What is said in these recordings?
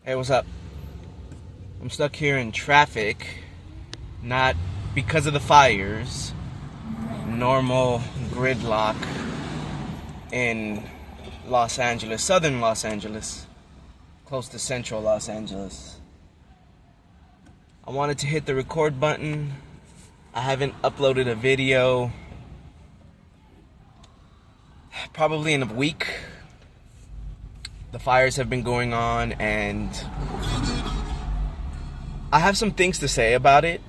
Hey, what's up? I'm stuck here in traffic, not because of the fires, normal gridlock in Los Angeles, southern Los Angeles, close to central Los Angeles. I wanted to hit the record button. I haven't uploaded a video probably in a week. The fires have been going on, and I have some things to say about it.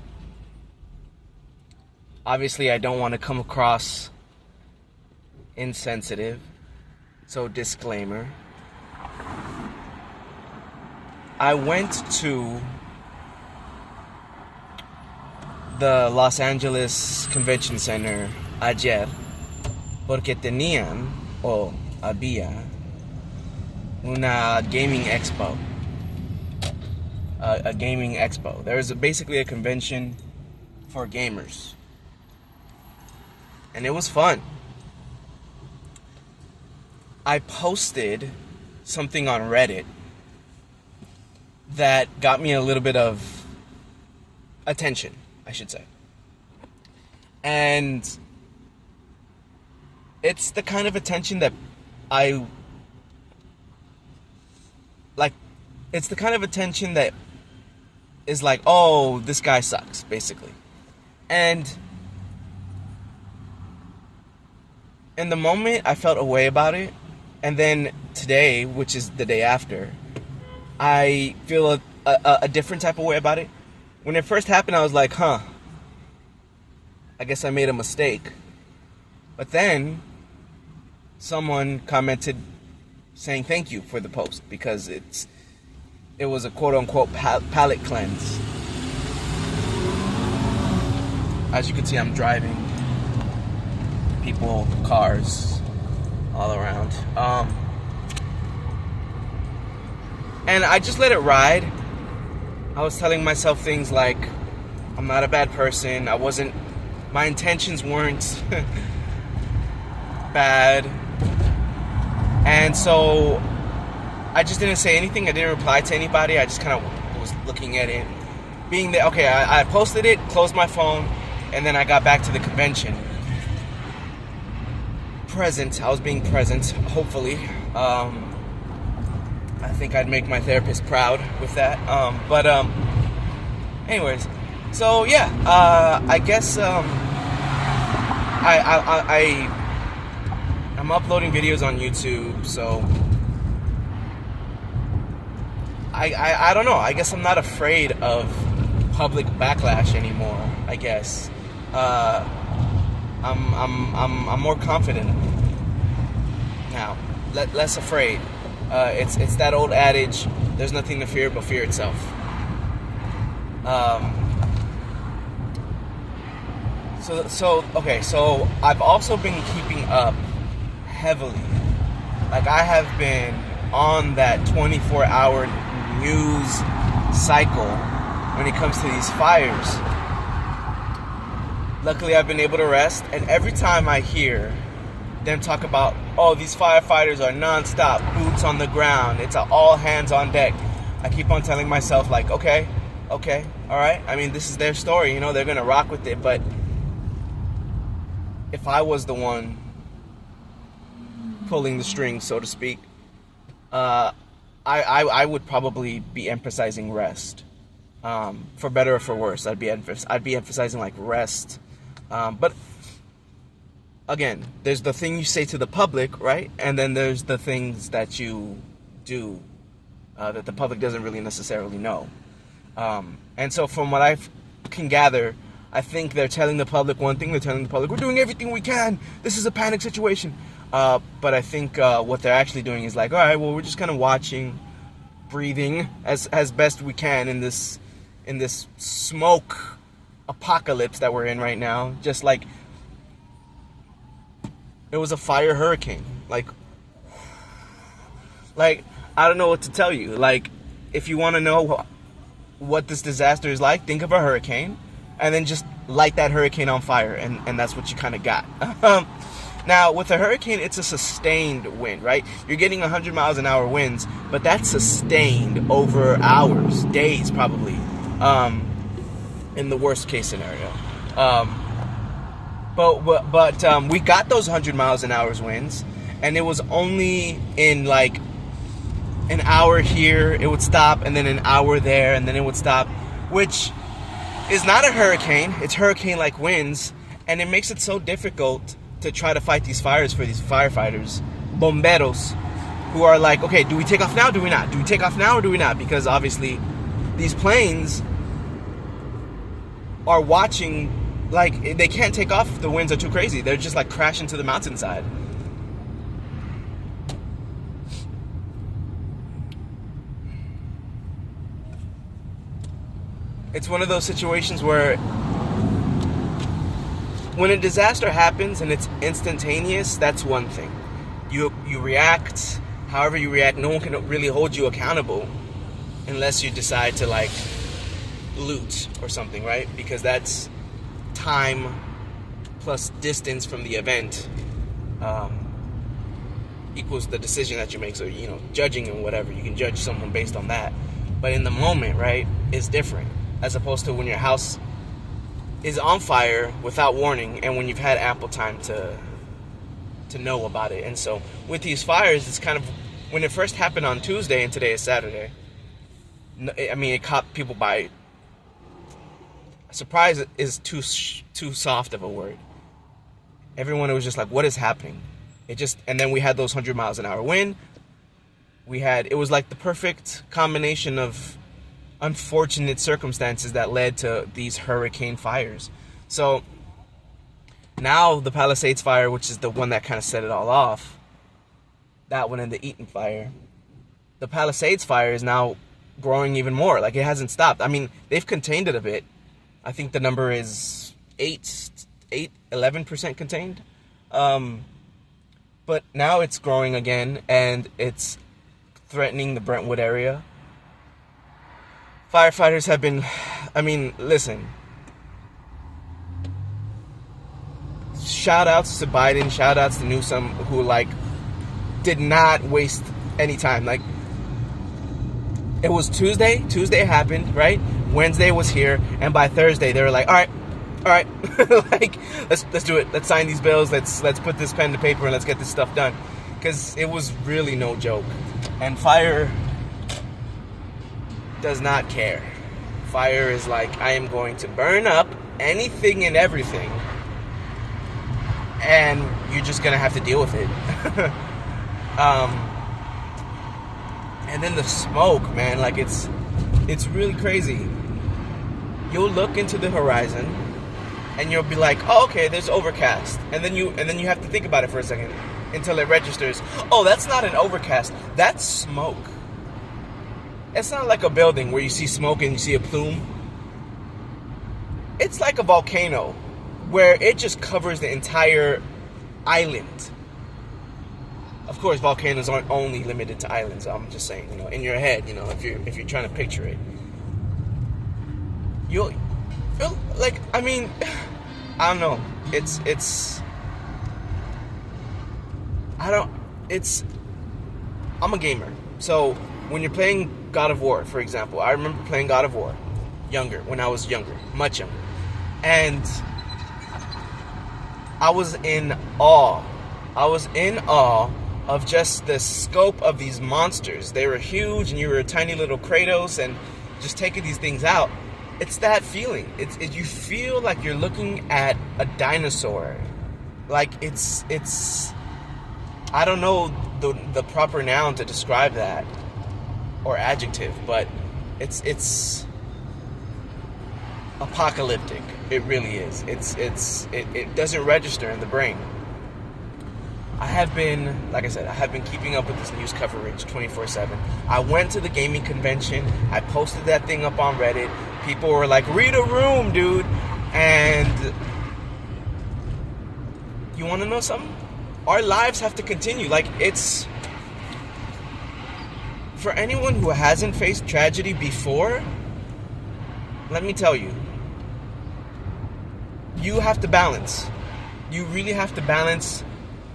Obviously, I don't want to come across insensitive, so disclaimer. I went to the Los Angeles Convention Center ayer porque tenían o había una gaming expo. A gaming expo. There was basically a convention for gamers. And it was fun. I posted something on Reddit that got me a little bit of attention, I should say. And it's the kind of attention that it's the kind of attention that is like, oh, this guy sucks, basically. And in the moment, I felt a way about it. And then today, which is the day after, I feel a different type of way about it. When it first happened, I was like, I guess I made a mistake. But then someone commented saying thank you for the post because it was a quote-unquote palate cleanse. As you can see, I'm driving. People, cars, all around. And I just let it ride. I was telling myself things like, I'm not a bad person. My intentions weren't bad. And so I just didn't say anything. I didn't reply to anybody. I just kind of was looking at it. Being that, okay, I posted it, closed my phone, and then I got back to the convention. I was being present, hopefully. I think I'd make my therapist proud with that. Anyways, so yeah, I guess I'm uploading videos on YouTube, so I don't know. I guess I'm not afraid of public backlash anymore. I guess I'm more confident now, less afraid. It's that old adage: there's nothing to fear but fear itself. So I've also been keeping up heavily. Like, I have been on that 24-hour news cycle when it comes to these fires. Luckily, I've been able to rest, and every time I hear them talk about, oh, these firefighters are non-stop, boots on the ground, it's all hands on deck, I keep on telling myself, like, okay, all right. I mean, this is their story, they're gonna rock with it. But if I was the one pulling the strings, so to speak, I would probably be emphasizing rest, for better or for worse. I'd be emphasizing like rest. But again, there's the thing you say to the public, right? And then there's the things that you do that the public doesn't really necessarily know. And so from what I can gather, I think they're telling the public one thing. They're telling the public, we're doing everything we can. This is a panic situation. But I think what they're actually doing is like, all right, well, we're just kind of watching, breathing as best we can in this smoke apocalypse that we're in right now. Just like it was a fire hurricane. Like I don't know what to tell you. Like, if you want to know what this disaster is like, think of a hurricane and then just light that hurricane on fire, and that's what you kind of got. Now, with a hurricane, it's a sustained wind, right? You're getting 100 miles an hour winds, but that's sustained over hours, days probably, in the worst case scenario. But we got those 100 miles an hour winds, and it was only in like an hour here, it would stop, and then an hour there, and then it would stop, which is not a hurricane. It's hurricane-like winds, and it makes it so difficult to try to fight these fires for these firefighters, bomberos, who are like, okay, do we take off now? Do we not? Do we take off now or do we not? Because obviously these planes are watching, like, they can't take off if the winds are too crazy. They're just like crashing to the mountainside. It's one of those situations where when a disaster happens and it's instantaneous, that's one thing. You react however you react. No one can really hold you accountable unless you decide to like loot or something, right? Because that's time plus distance from the event equals the decision that you make. So, you know, judging and whatever, you can judge someone based on that. But in the moment, right, it's different. As opposed to when your house is on fire without warning and when you've had ample time to know about it. And so with these fires, it's kind of, when it first happened on Tuesday and today is Saturday, I mean, it caught people by surprise is too soft of a word. Everyone was just like, what is happening? And then we had those 100 miles an hour wind. It was like the perfect combination of unfortunate circumstances that led to these hurricane fires. So now the Palisades fire, which is the one that kind of set it all off, that one and the Eaton fire, the Palisades fire is now growing even more. Like, it hasn't stopped. I mean, they've contained it a bit. I think the number is 11% contained. But now it's growing again, and it's threatening the Brentwood area. Firefighters have been, I mean, listen. Shout outs to Biden, shout outs to Newsom, who like did not waste any time. Like, it was Tuesday happened, right? Wednesday was here, and by Thursday they were like, all right, like let's do it. Let's sign these bills. Let's put this pen to paper and let's get this stuff done, because it was really no joke. And fire does not care. Fire is like, I am going to burn up anything and everything, and you're just gonna have to deal with it. And then the smoke, man, like it's really crazy. You'll look into the horizon and you'll be like, oh, okay, there's overcast, and then you have to think about it for a second until it registers. Oh, that's not an overcast, that's smoke. It's not like a building where you see smoke and you see a plume. It's like a volcano where it just covers the entire island. Of course, volcanoes aren't only limited to islands. I'm just saying, you know, in your head, you know, if you're trying to picture it, you'll like, I mean, I don't know. I'm a gamer, so when you're playing God of War, for example, I remember playing God of War when I was younger, much younger, and I was in awe. Of just the scope of these monsters. They were huge, and you were a tiny little Kratos, and just taking these things out. It's that feeling. You feel like you're looking at a dinosaur. Like it's. I don't know the proper noun to describe that, or adjective, but it's apocalyptic. It really is. It doesn't register in the brain. I have been keeping up with this news coverage 24/7. I went to the gaming convention. I posted that thing up on Reddit. People were like, read a room, dude. And you want to know something? Our lives have to continue. Like, it's... For anyone who hasn't faced tragedy before, let me tell you, you have to balance. You really have to balance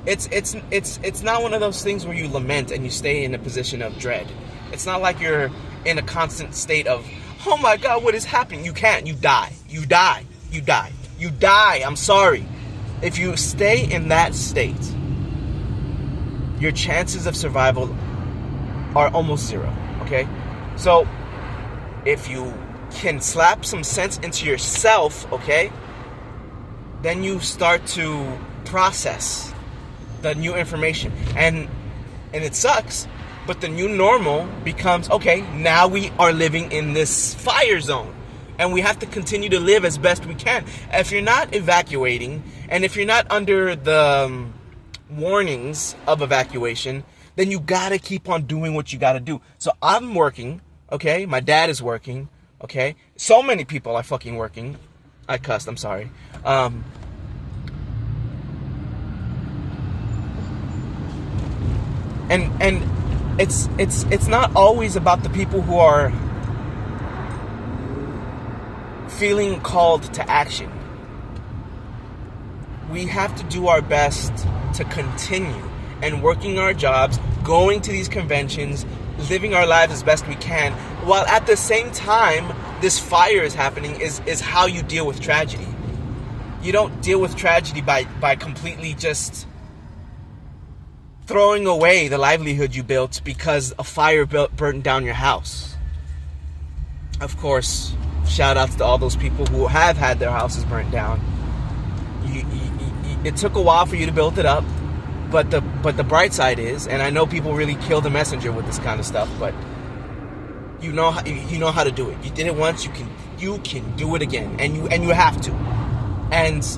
It's not one of those things where you lament and you stay in a position of dread. It's not like you're in a constant state of, oh my God, what is happening? You can't. You die. You die. You die. You die. I'm sorry. If you stay in that state, your chances of survival are almost zero. Okay? So, if you can slap some sense into yourself, okay, then you start to process the new information. And it sucks, but the new normal becomes, okay, now we are living in this fire zone. And we have to continue to live as best we can. If you're not evacuating, and if you're not under the warnings of evacuation, then you gotta keep on doing what you gotta do. So I'm working, okay? My dad is working, okay? So many people are fucking working. I cussed, I'm sorry. And it's not always about the people who are feeling called to action. We have to do our best to continue and working our jobs, going to these conventions, living our lives as best we can, while at the same time this fire is happening is how you deal with tragedy. You don't deal with tragedy by completely just throwing away the livelihood you built because a fire burned down your house. Of course, shout outs to all those people who have had their houses burnt down. It took a while for you to build it up, but the bright side is, and I know people really kill the messenger with this kind of stuff, but you know how to do it. You did it once, you can do it again, and you have to. And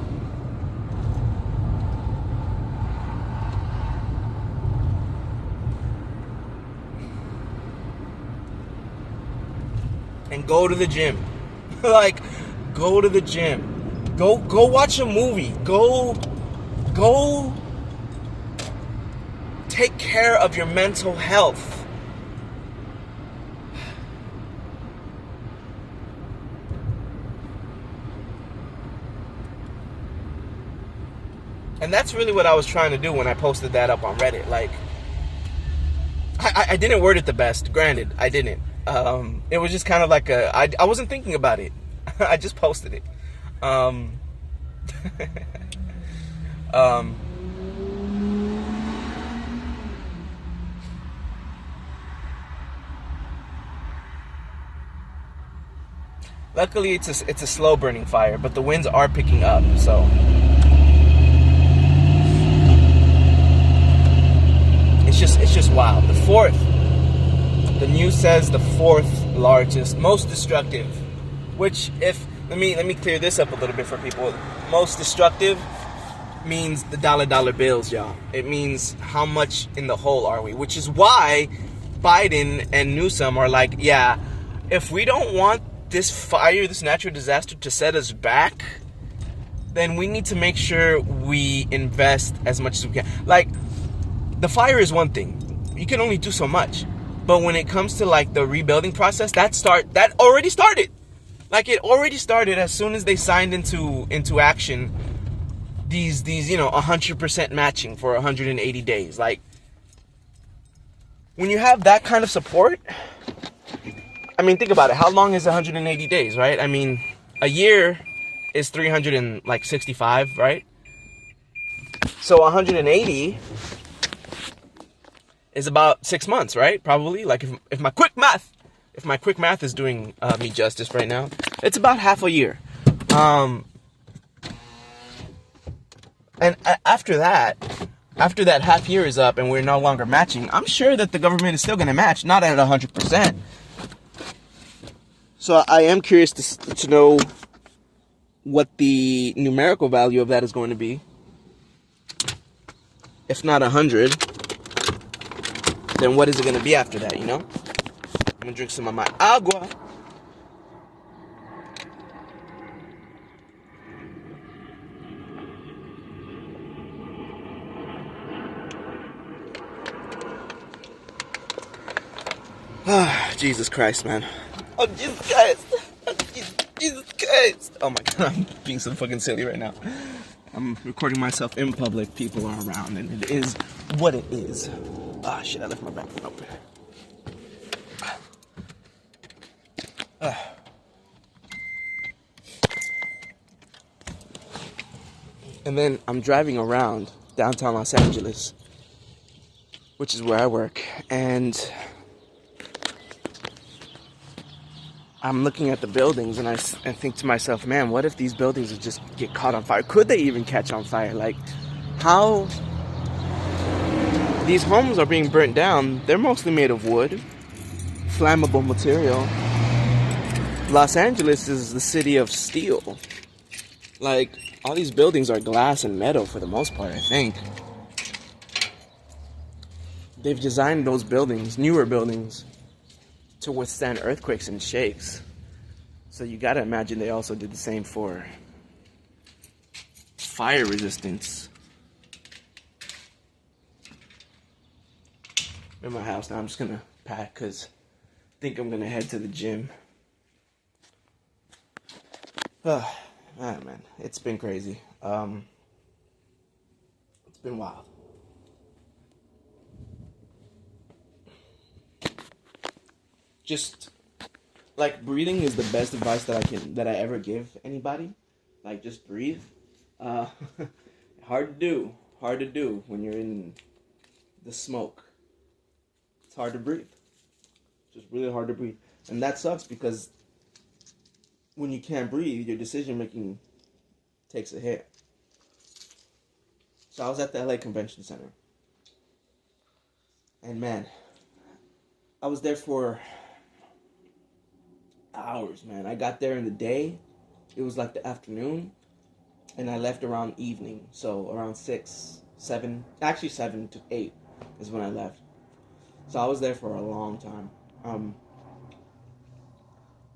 go to the gym. Like, go to the gym. Go watch a movie. Go take care of your mental health. And that's really what I was trying to do when I posted that up on Reddit. Like, I didn't word it the best. Granted, I didn't. It was just kind of like I wasn't thinking about it. I just posted it. Luckily, it's a slow burning fire, but the winds are picking up, so it's just wild. The news says the fourth largest, most destructive. Which, let me clear this up a little bit for people. Most destructive means the dollar bills, y'all. It means how much in the hole are we? Which is why Biden and Newsom are like, yeah, if we don't want this fire, this natural disaster to set us back, then we need to make sure we invest as much as we can. Like, the fire is one thing. You can only do so much. But when it comes to like the rebuilding process, that already started. Like, it already started as soon as they signed into action these 100% matching for 180 days. Like, when you have that kind of support, I mean, think about it. How long is 180 days, right? I mean, a year is 365, right? So 180 is about 6 months, right? Probably. Like, if my quick math is doing me justice right now, it's about half a year. And after that half year is up and we're no longer matching, I'm sure that the government is still going to match, not at 100%. So I am curious to know what the numerical value of that is going to be. If not 100, then what is it going to be after that, you know? I'm going to drink some of my agua. Jesus Christ, man. Oh, Jesus Christ. Oh, Jesus Christ. Oh, my God. I'm being so fucking silly right now. I'm recording myself in public. People are around, and it is what it is. Ah, shit! I left my back open. And then I'm driving around downtown Los Angeles, which is where I work, and I'm looking at the buildings, and I think to myself, man, what if these buildings would just get caught on fire? Could they even catch on fire? Like, how these homes are being burnt down? They're mostly made of wood, flammable material. Los Angeles is the city of steel. Like, all these buildings are glass and metal for the most part, I think. They've designed those buildings, newer buildings, to withstand earthquakes and shakes. So you gotta imagine they also did the same for fire resistance. I'm in my house now. I'm just gonna pack because I think I'm gonna head to the gym. Man, it's been crazy. It's been wild. Just like breathing is the best advice that I ever give anybody. Like, just breathe. Uh, hard to do when you're in the smoke. It's hard to breathe. Just really hard to breathe, and that sucks because when you can't breathe, your decision making takes a hit. So I was at the LA Convention Center, and man, I was there for hours, man. I got there in the day. It was like the afternoon, and I left around evening. So around 6, 7, actually 7 to 8 is when I left. So I was there for a long time.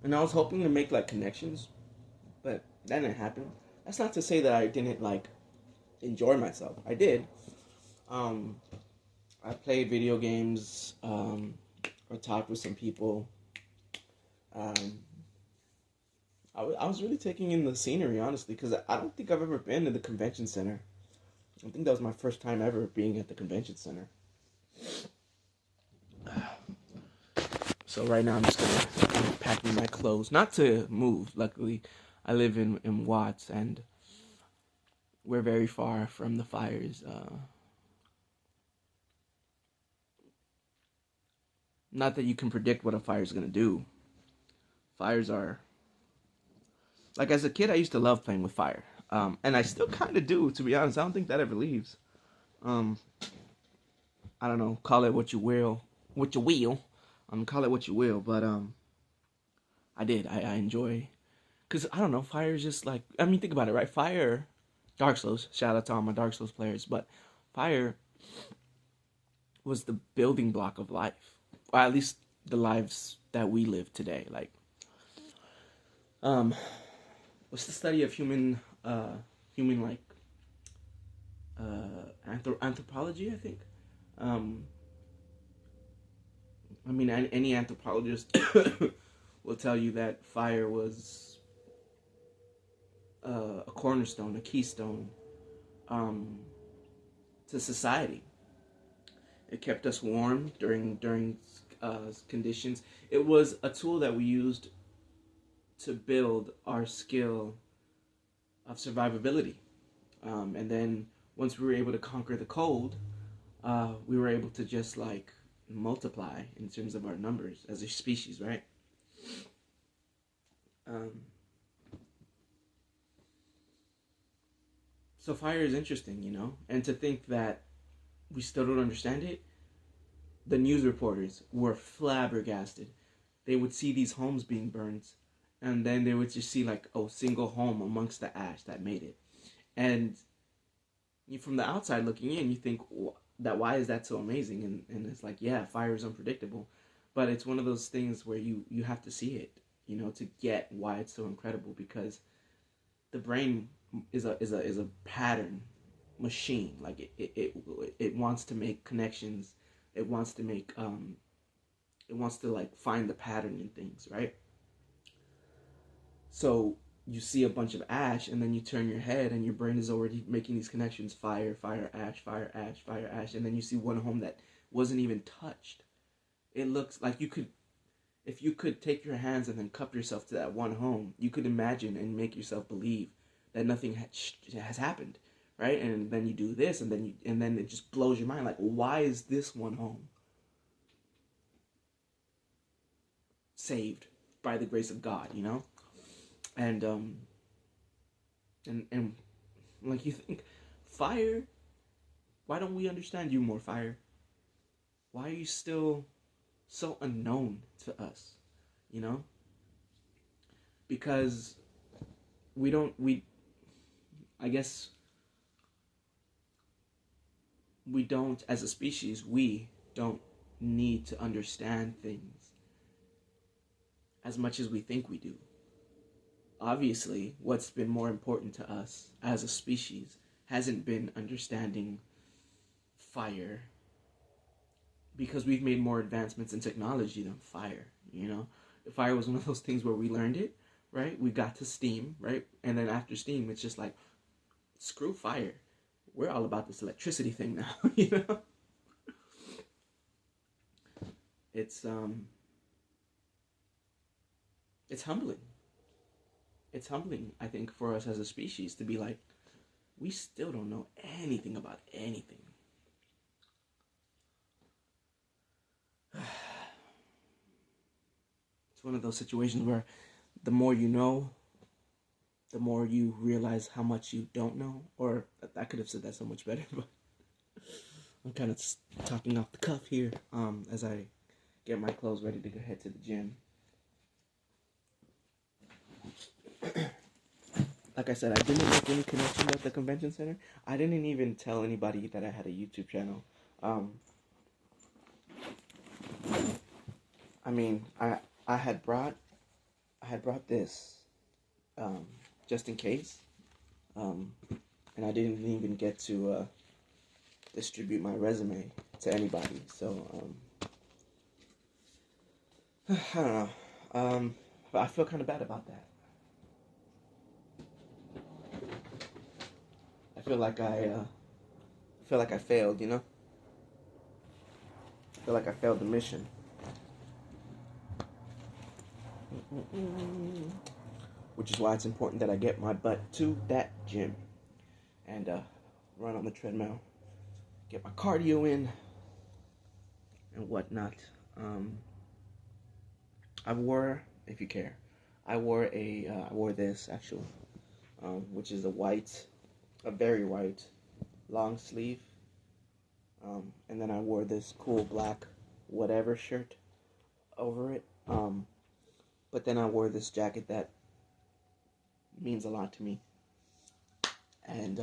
And I was hoping to make like connections, but that didn't happen. That's not to say that I didn't like enjoy myself. I did. I played video games, or talked with some people. Um, I was really taking in the scenery, honestly, because I don't think I've ever been to the convention center. I think that was my first time ever being at the convention center. So right now I'm just gonna pack me my clothes, not to move. Luckily, I live in Watts, and we're very far from the fires. Not that you can predict what a fire is gonna do. Fires are like, as a kid, I used to love playing with fire, and I still kind of do. To be honest, I don't think that ever leaves. Um, I don't know. Call it what you will. What you will. Call it what you will. But I did. I enjoy. Because, I don't know. Fire is just like. I mean, think about it, right? Fire. Dark Souls. Shout out to all my Dark Souls players. But fire was the building block of life. Or at least the lives that we live today. Like, what's the study of human, like, anthropology, I think. Um, I mean, any anthropologist will tell you that fire was a cornerstone, a keystone, um, to society. It kept us warm during conditions. It was a tool that we used to build our skill of survivability. And then once we were able to conquer the cold, we were able to just like multiply in terms of our numbers as a species, right? Um, so fire is interesting, and to think that we still don't understand it. The news reporters were flabbergasted. They would see these homes being burned, and then they would just see like a single home amongst the ash that made it. And you, from the outside looking in, you think that why is that so amazing? And it's like, yeah, fire is unpredictable, but it's one of those things where you have to see it, to get why it's so incredible, because the brain is a pattern machine. Like it wants to make connections. It wants to make it wants to like find the pattern in things, right? So you see a bunch of ash, and then you turn your head and your brain is already making these connections: fire, fire, ash, fire, ash, fire, ash. And then you see one home that wasn't even touched. It looks like you could, if you could take your hands and then cup yourself to that one home, you could imagine and make yourself believe that nothing has happened, right? And then you do this, and then it just blows your mind, like, why is this one home saved by the grace of God, you know? And and like, you think, fire, why don't we understand you more, fire? Why are you still so unknown to us, you know? Because I guess we don't, as a species, we don't need to understand things as much as we think we do. Obviously, what's been more important to us as a species hasn't been understanding fire, because we've made more advancements in technology than fire, you know? Fire was one of those things where we learned it, right? We got to steam, right? And then after steam, it's just like, screw fire. We're all about this electricity thing now, you know? It's humbling. It's humbling, I think, for us as a species to be like, we still don't know anything about anything. It's one of those situations where the more you know, the more you realize how much you don't know. Or I could have said that so much better, but I'm kind of talking off the cuff here as I get my clothes ready to go head to the gym. Like I said, I didn't make any connections at the convention center. I didn't even tell anybody that I had a YouTube channel. I mean, I had brought this just in case, and I didn't even get to distribute my resume to anybody. So I don't know. But I feel kind of bad about that. I feel like I failed, you know? I feel like I failed the mission. Which is why it's important that I get my butt to that gym and run on the treadmill, get my cardio in and whatnot. I wore, if you care, I wore this actually, which is a very white long sleeve, and then I wore this cool black whatever shirt over it. But then I wore this jacket that means a lot to me. And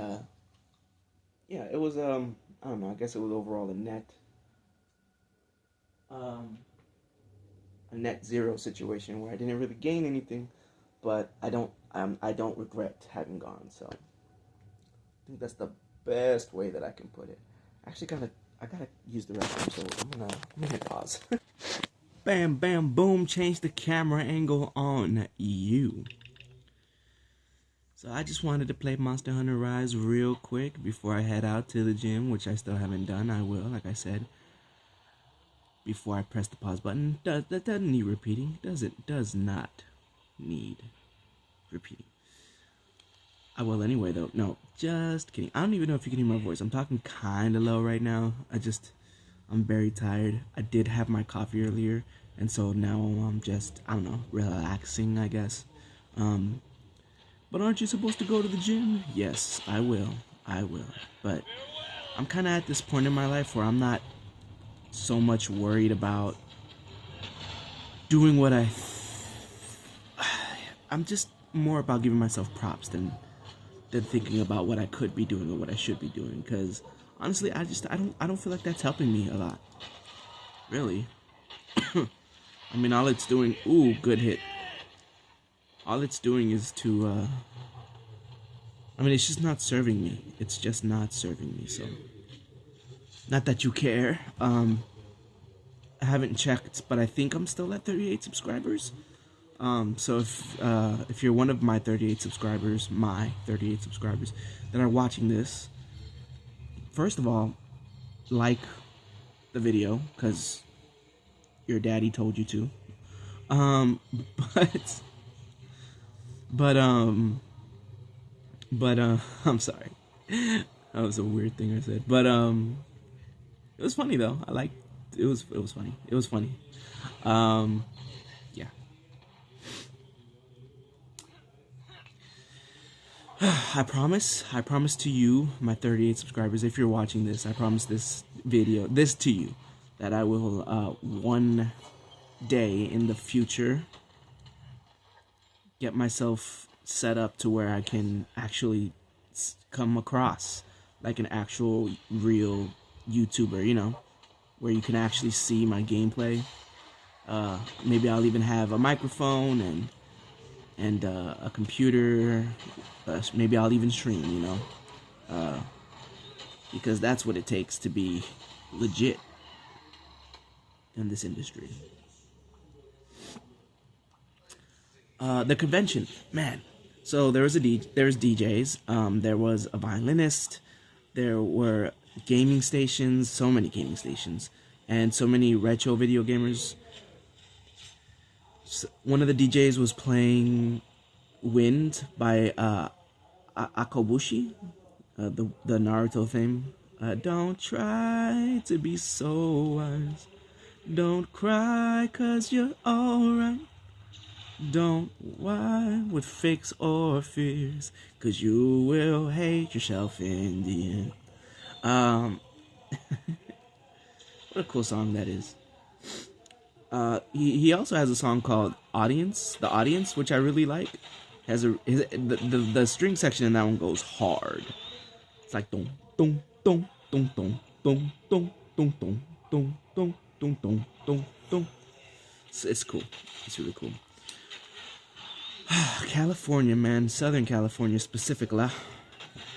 yeah, it was I don't know, I guess it was overall a net zero situation where I didn't really gain anything, but I don't regret having gone. So I think that's the best way that I can put it. Actually, I gotta use the restroom, so I'm gonna hit pause. Bam, bam, boom, change the camera angle on you. So I just wanted to play Monster Hunter Rise real quick before I head out to the gym, which I still haven't done. I will, like I said, before I press the pause button. That doesn't need repeating. Does not need repeating. I will anyway, though. No, just kidding. I don't even know if you can hear my voice. I'm talking kind of low right now. I'm very tired. I did have my coffee earlier, and so now I'm just, I don't know, relaxing, I guess. But aren't you supposed to go to the gym? Yes, I will. But I'm kind of at this point in my life where I'm not so much worried about doing what I'm just more about giving myself props than thinking about what I could be doing or what I should be doing. Because honestly, I don't feel like that's helping me a lot. Really. I mean, all it's doing, ooh, good hit. All it's doing is to, I mean, it's just not serving me. It's just not serving me, so. Not that you care. I haven't checked, but I think I'm still at 38 subscribers. So if you're one of my 38 subscribers, that are watching this, first of all, like the video because your daddy told you to. Um, but but I'm sorry. That was a weird thing I said. But it was funny though. It was funny. It was funny. Yeah. I promise to you, my 38 subscribers, if you're watching this, I promise this to you, that I will one day in the future get myself set up to where I can actually come across like an actual real YouTuber, where you can actually see my gameplay. Maybe I'll even have a microphone and a computer. Maybe I'll even stream, because that's what it takes to be legit in this industry. The convention, man. So there was DJs. There was a violinist. There were gaming stations, so many gaming stations, and so many retro video gamers. So one of the DJs was playing "Wind" by Akobushi, the Naruto theme. Don't try to be so wise. Don't cry 'cause you're alright. Don't why with fakes or fears, 'cause you will hate yourself in the end. What a cool song that is. He also has a song called The Audience, which I really like. The string section in that one goes hard. It's like dong dong dong dong dong dong dong dong dong dong dong dong dong dong dong. It's cool. It's really cool. California, man, Southern California specifically.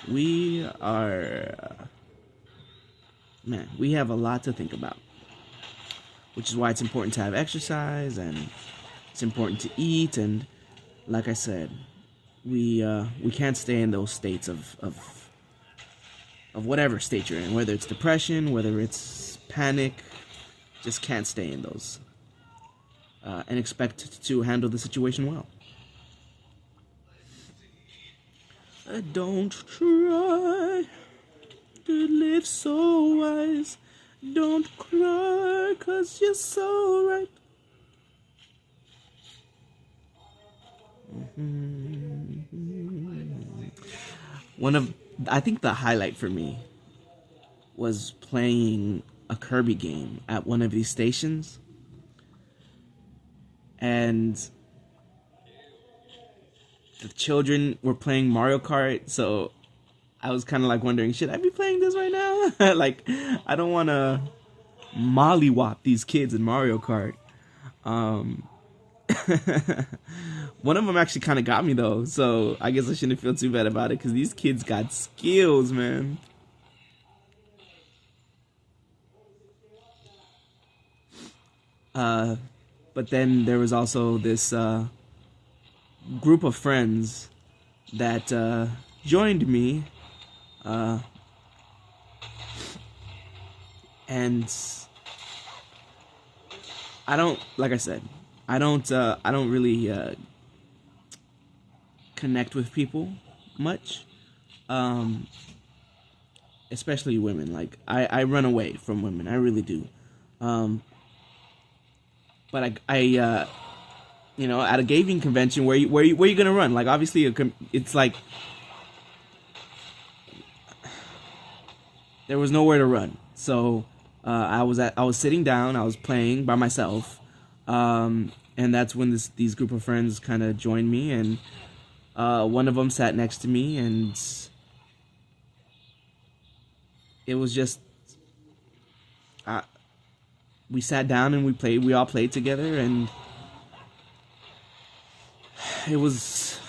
We have a lot to think about, which is why it's important to have exercise, and it's important to eat, and like I said, we can't stay in those states of whatever state you're in, whether it's depression, whether it's panic, just can't stay in those, and expect to handle the situation well. Don't try to live so wise. Don't cry 'cause you're so right. I think the highlight for me was playing a Kirby game at one of these stations. And the children were playing Mario Kart, so I was kind of like wondering, should I be playing this right now? Like, I don't want to mollywop these kids in Mario Kart. One of them actually kind of got me though, so I guess I shouldn't feel too bad about it, because these kids got skills, man. But then there was also this group of friends that joined me, and like I said, I don't really connect with people much, especially women. Like I run away from women, I really do. But I at a gaming convention, where you gonna run? Like, obviously, it's like there was nowhere to run. So I was sitting down, I was playing by myself, and that's when these group of friends kind of joined me, and one of them sat next to me, and it was just we sat down and we all played together, and it was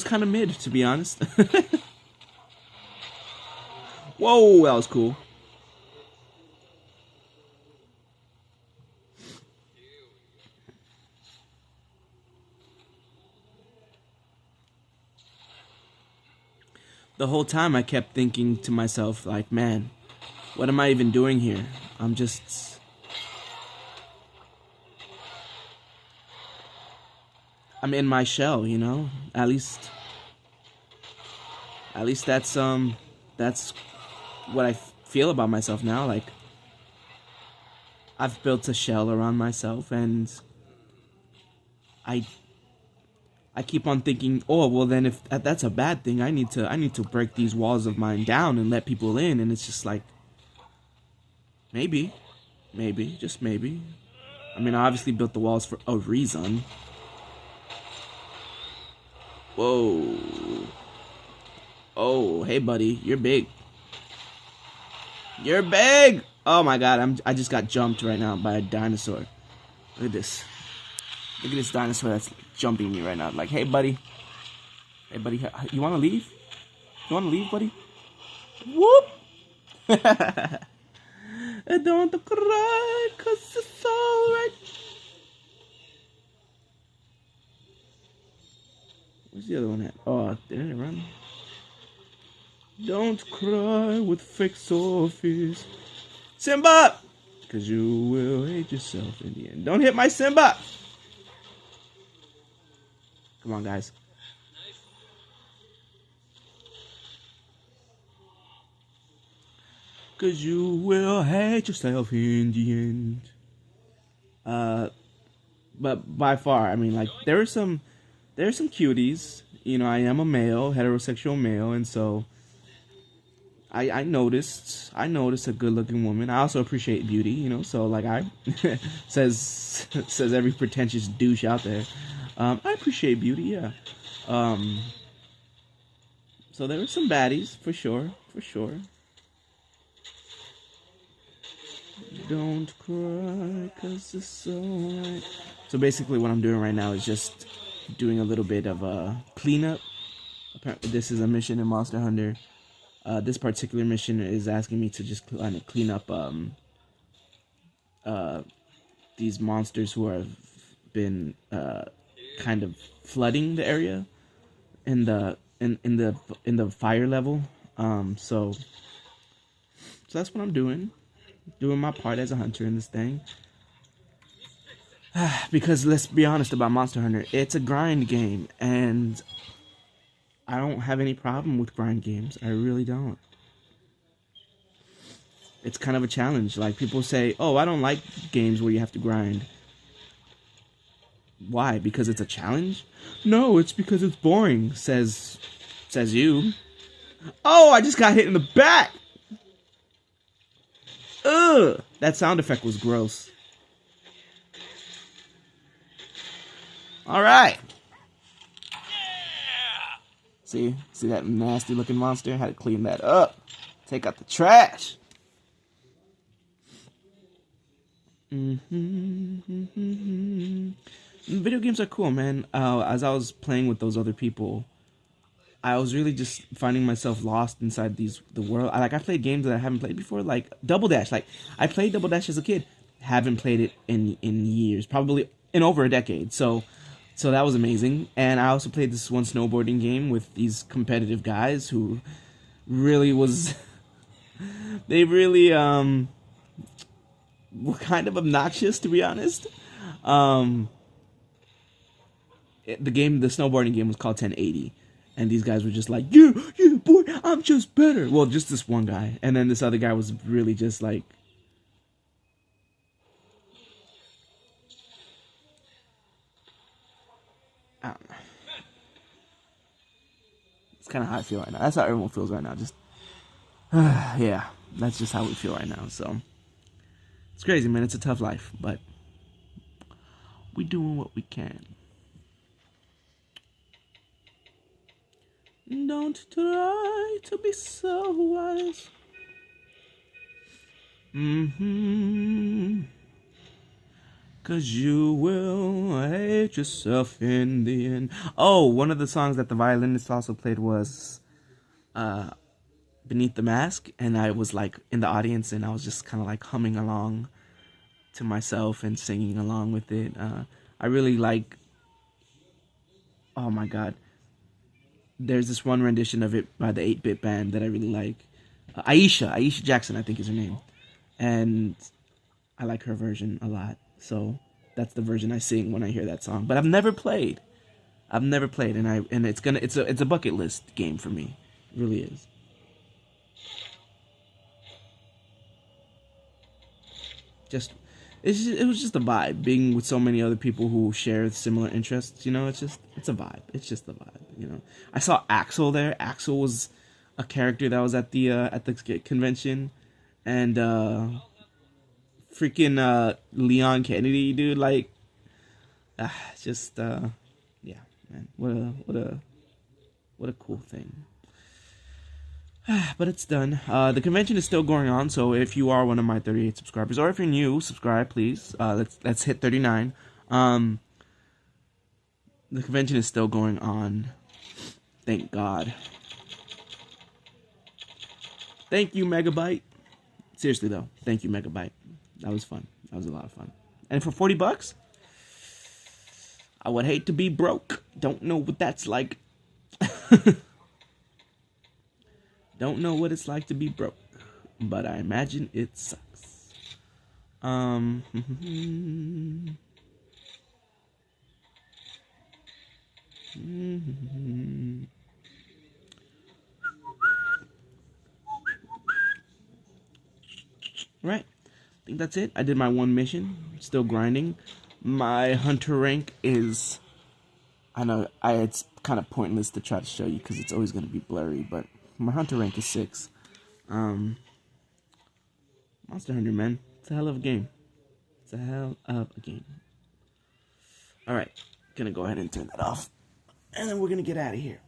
kind of mid, to be honest. Whoa, that was cool. the whole time I kept thinking to myself, like, man, what am I even doing here? I'm just, I'm in my shell, you know? At least that's what I feel about myself now. Like, I've built a shell around myself, and I I keep on thinking, oh well, then if that's a bad thing, I need to break these walls of mine down and let people in, and it's just like, maybe, just maybe. I mean, I obviously built the walls for a reason. Whoa. Oh, hey buddy, you're big. You're big. Oh my god, I just got jumped right now by a dinosaur. Look at this. Look at this dinosaur that's jumping me right now. Like, hey buddy. Hey buddy, you wanna leave? You wanna leave, buddy? Whoop! I don't want to cry, cause it's alright. Where's the other one at? Oh, didn't it run? Don't cry with fake Sophies. Simba! Cause you will hate yourself in the end. Don't hit my Simba! Come on, guys. Cause you will hate yourself in the end. But by far, I mean, like, there are some cuties. You know, I am a male, heterosexual male, and so I noticed a good looking woman. I also appreciate beauty, you know, so like I says every pretentious douche out there. I appreciate beauty, yeah. So there were some baddies, for sure. Don't cry, cause it's alright. So basically what I'm doing right now is just doing a little bit of a cleanup. Apparently this is a mission in Monster Hunter. This particular mission is asking me to just kind of clean up these monsters who have been kind of flooding the area in the fire level. So that's what I'm doing. Doing my part as a hunter in this thing. Because let's be honest about Monster Hunter, it's a grind game, and I don't have any problem with grind games. I really don't. It's kind of a challenge. Like, people say, oh, I don't like games where you have to grind. Why? Because it's a challenge? No, it's because it's boring, says you. Oh, I just got hit in the back! Ugh! That sound effect was gross. Alright. See that nasty looking monster? Had to clean that up. Take out the trash. Video games are cool, man. As I was playing with those other people, I was really just finding myself lost inside the world. I played games that I haven't played before, like Double Dash. Like, I played Double Dash as a kid, haven't played it in years, probably in over a decade. So that was amazing. And I also played this one snowboarding game with these competitive guys who really was they really were kind of obnoxious, to be honest. The snowboarding game was called 1080, and these guys were just like, yeah, boy, I'm just better. Well, just this one guy, and then this other guy was really just like, I don't know. It's kind of how I feel right now. That's how everyone feels right now. Just, yeah, that's just how we feel right now. So it's crazy, man. It's a tough life, but we doing what we can. Don't try to be so wise. Cause you will hate yourself in the end. Oh, one of the songs that the violinist also played was Beneath the Mask, and I was like in the audience, and I was just kind of like humming along to myself and singing along with it. I really like, oh my god, there's this one rendition of it by the 8-Bit Band that I really like. Aisha Jackson, I think is her name, and I like her version a lot. So that's the version I sing when I hear that song. But I've never played, and it's a bucket list game for me. It really is. It was just a vibe being with so many other people who share similar interests. It's a vibe. It's just a vibe. I saw Axel there. Axel was a character that was at the convention, and freaking Leon Kennedy, dude. Like, just yeah, man. What a cool thing. But it's done. The convention is still going on, so if you are one of my 38 subscribers, or if you're new, subscribe, please. Let's hit 39. The convention is still going on. Thank God. Thank you, Megabyte. Seriously though, thank you, Megabyte. That was fun. That was a lot of fun. And for $40, I would hate to be broke. Don't know what that's like. Don't know what it's like to be broke, but I imagine it sucks. Right. I think that's it. I did my one mission. Still grinding. My hunter rank is... I know it's kind of pointless to try to show you because it's always going to be blurry, but my hunter rank is 6. Monster Hunter, man. It's a hell of a game. It's a hell of a game. Alright. Gonna go ahead and turn that off. And then we're gonna get out of here.